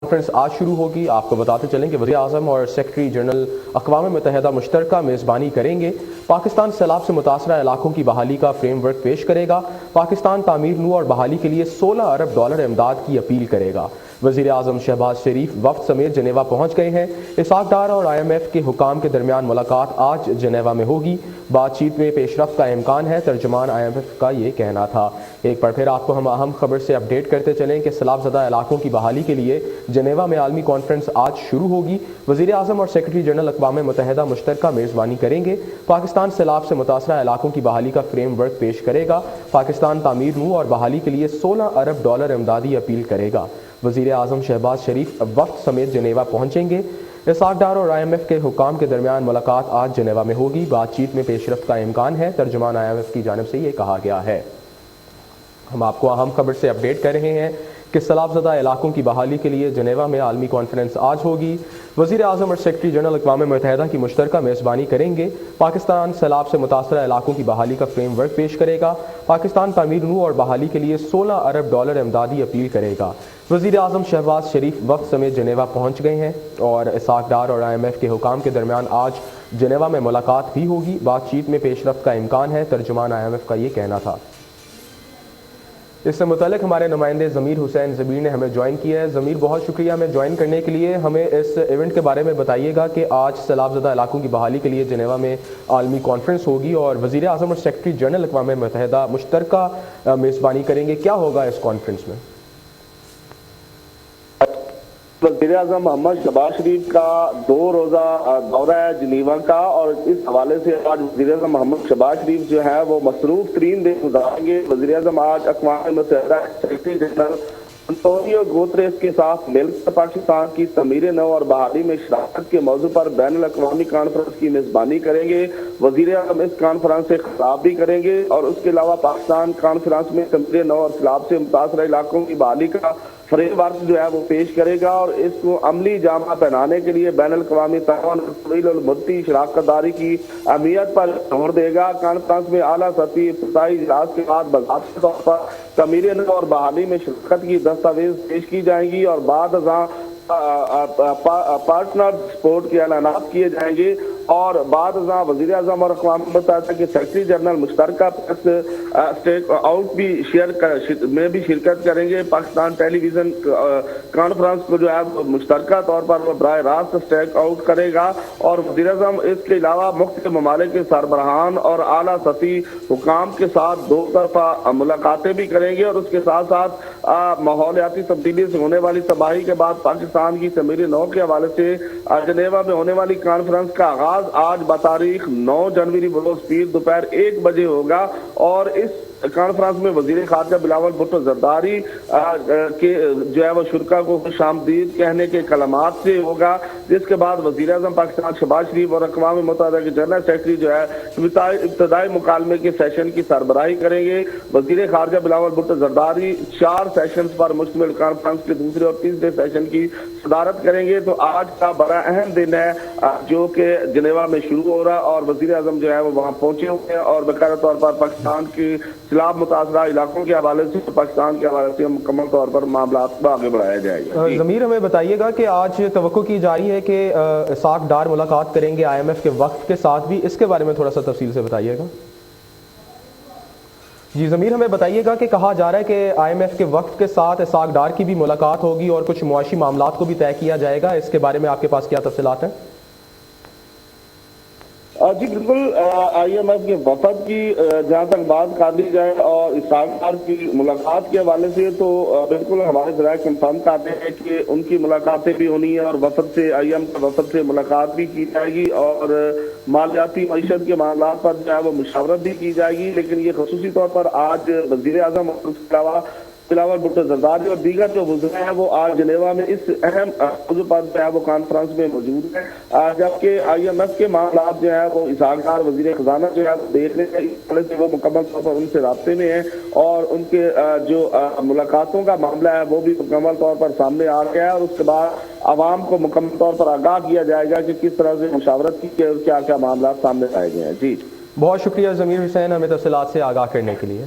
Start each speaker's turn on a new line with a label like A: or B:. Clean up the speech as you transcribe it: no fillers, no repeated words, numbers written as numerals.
A: Conference آج شروع ہوگی۔ آپ کو بتاتے چلیں کہ وزیر اعظم اور سیکرٹری جنرل اقوام متحدہ مشترکہ میزبانی کریں گے۔ پاکستان سیلاب سے متاثرہ علاقوں کی بحالی کا فریم ورک پیش کرے گا۔ پاکستان تعمیر نو اور بحالی کے لیے 16 ارب ڈالر امداد کی اپیل کرے گا۔ وزیر اعظم شہباز شریف وفد سمیت جنیوا پہنچ گئے ہیں۔ اسحاق ڈار اور IMF کے حکام کے درمیان ملاقات آج جنیوا میں ہوگی۔ بات چیت میں پیش رفت کا امکان ہے، ترجمان IMF کا یہ کہنا تھا۔ ایک بار پھر آپ کو ہم اہم خبر سے اپڈیٹ کرتے چلیں کہ سیلاب زدہ علاقوں کی بحالی کے لیے جنیوا میں عالمی کانفرنس آج شروع ہوگی۔ وزیر اعظم اور سیکرٹری جنرل اقوام متحدہ مشترکہ میزبانی کریں گے۔ پاکستان سیلاب سے متاثرہ علاقوں کی بحالی کا فریم ورک پیش کرے گا۔ پاکستان تعمیر نو اور بحالی کے لیے 16 ارب ڈالر امدادی اپیل کرے گا۔ وزیر اعظم شہباز شریف وفد سمیت جنیوا پہنچیں گے۔ اسحاق ڈار اور IMF کے حکام کے درمیان ملاقات آج جنیوا میں ہوگی۔ بات چیت میں پیش رفت کا امکان ہے، ترجمان IMF کی جانب سے یہ کہا گیا ہے۔ ہم آپ کو اہم خبر سے اپڈیٹ کر رہے ہیں کہ سیلاب زدہ علاقوں کی بحالی کے لیے جنیوا میں عالمی کانفرنس آج ہوگی۔ وزیر اعظم اور سیکرٹری جنرل اقوام متحدہ کی مشترکہ میزبانی کریں گے۔ پاکستان سیلاب سے متاثرہ علاقوں کی بحالی کا فریم ورک پیش کرے گا۔ پاکستان تعمیر نو اور بحالی کے لیے 16 ارب ڈالر امدادی اپیل کرے گا۔ وزیر اعظم شہباز شریف وفد سمیت جنیوا پہنچ گئے ہیں اور اسحاق ڈار اور IMF کے حکام کے درمیان آج جنیوا میں ملاقات بھی ہوگی۔ بات چیت میں پیش رفت کا امکان ہے، ترجمان IMF کا یہ کہنا تھا۔ اس سے متعلق ہمارے نمائندے ضمیر حسین ضمیر نے ہمیں جوائن کیا ہے۔ ضمیر، بہت شکریہ ہمیں جوائن کرنے کے لیے۔ ہمیں اس ایونٹ کے بارے میں بتائیے گا کہ آج سیلاب زدہ علاقوں کی بحالی کے لیے جنیوا میں عالمی کانفرنس ہوگی اور وزیر اعظم اور سیکرٹری جنرل اقوام متحدہ مشترکہ میزبانی کریں گے۔ کیا ہوگا اس کانفرنس میں؟
B: وزیر اعظم محمد شہباز شریف کا 2 روزہ دورہ ہے جنیوا کا، اور اس حوالے سے آج وزیر اعظم محمد شہباز شریف جو ہے وہ مصروف ترین دن گزاریں گے۔ وزیر اعظم آج اقوام متحدہ سیکرٹری جنرل انطونیو گوتریس کے ساتھ مل کر پاکستان کی تعمیر نو اور بحالی میں شراکت کے موضوع پر بین الاقوامی کانفرنس کی میزبانی کریں گے۔ وزیر اعظم اس کانفرنس سے خطاب بھی کریں گے اور اس کے علاوہ پاکستان کانفرنس میں تعمیر نو اور سیلاب سے متاثرہ علاقوں کی بحالی کا فریم ورک جو ہے وہ پیش کرے گا اور اس کو عملی جامہ پہنانے کے لیے بین الاقوامی تعاون اور طویل المدتی شراکت داری کی اہمیت پر زور دے گا۔ کانفرنس میں اعلیٰ سطحی افتتاحی اجلاس کے بعد باضابطہ طور پر تعمیر نو اور بحالی میں شرکت کی دستاویز پیش کی جائیں گی اور بعد ازاں پارٹنر سپورٹ کے اعلانات کیے جائیں گے اور بعد ازاں وزیر اعظم اور اقوام متحدہ کے سیکرٹری جنرل مشترکہ اسٹیک آؤٹ میں بھی شرکت کریں گے۔ پاکستان ٹیلی ویژن کانفرنس کو جو ہے مشترکہ طور پر وہ براہ راست اسٹیک آؤٹ کرے گا اور وزیر اعظم اس کے علاوہ مختلف ممالک کے سربراہان اور اعلیٰ سطحی حکام کے ساتھ 2 طرفہ ملاقاتیں بھی کریں گے اور اس کے ساتھ ساتھ ماحولیاتی تبدیلی سے ہونے والی تباہی کے بعد پاکستان کی تعمیر نو کے حوالے سے جنیوا میں ہونے والی کانفرنس کا آغاز آج بتاریخ 9 جنوری بروز پیر دوپہر 1 بجے ہوگا اور اس کانفرنس میں وزیر خارجہ بلاول بھٹو زرداری کے جو ہے وہ شرکا کو خوش آمدید کہنے کے کلمات سے ہوگا، جس کے بعد وزیر اعظم پاکستان شہباز شریف اور اقوام متحدہ کے جنرل سیکرٹری جو ہے ابتدائی مکالمے کے سیشن کی سربراہی کریں گے۔ وزیر خارجہ بلاول بھٹو زرداری 4 سیشنز پر مشتمل کانفرنس کے دوسرے اور تیسرے سیشن کی صدارت کریں گے۔ تو آج کا بڑا اہم دن ہے جو کہ جنیوا میں شروع ہو رہا اور وزیر اعظم جو ہے وہ وہاں پہنچے ہوئے ہیں اور باقاعدہ طور پر پاکستان کی سیلاب متاثرہ علاقوں کے حوالے سے پاکستان کے حوالے سے مکمل طور پر معاملات کو آگے بڑھایا جائے گا۔
A: ضمیر، ہمیں بتائیے گا کہ آج توقع کی جا رہی ہے کہ اسحاق ڈار ملاقات کریں گے IMF کے وفد کے ساتھ بھی، اس کے بارے میں تھوڑا سا تفصیل سے بتائیے گا۔ جی ضمیر، ہمیں بتائیے گا کہ کہا جا رہا ہے کہ IMF کے وفد کے ساتھ اسحاق ڈار کی بھی ملاقات ہوگی اور کچھ معاشی معاملات کو بھی طے کیا جائے گا، اس کے بارے میں آپ کے پاس کیا تفصیلات ہیں؟
B: جی بالکل، IMF کے وفد کی جہاں تک بات کر لی جائے اور اسحاق ڈار کی ملاقات کے حوالے سے تو بالکل ہمارے ذرائع کنفرم کرتے ہیں کہ ان کی ملاقاتیں بھی ہونی ہیں اور وفد سے IMF کے وفد سے ملاقات بھی کی جائے گی اور مالیاتی معیشت کے معاملات پر جو ہے وہ مشاورت بھی کی جائے گی، لیکن یہ خصوصی طور پر آج وزیر اعظم اور اس کے علاوہ بلاول بھٹو زرداری اور دیگر جو وزراء ہیں وہ آج جنیوا میں اس اہم موضوع پر جو ہے وہ کانفرنس میں موجود ہیں، جبکہ IMF کے معاملات جو ہے وہ اسحاق ڈار وزیر خزانہ جو ہے دیکھنے کے حوالے سے وہ مکمل طور پر ان سے رابطے میں ہیں اور ان کے جو ملاقاتوں کا معاملہ ہے وہ بھی مکمل طور پر سامنے آ گیا ہے اور اس کے بعد عوام کو مکمل طور پر آگاہ کیا جائے گا کہ کس طرح سے مشاورت کی اور کیا کیا معاملات سامنے آئے گئے ہیں۔ جی
A: بہت شکریہ ضمیر حسین، ہمیں تفصیلات سے آگاہ کرنے کے لیے۔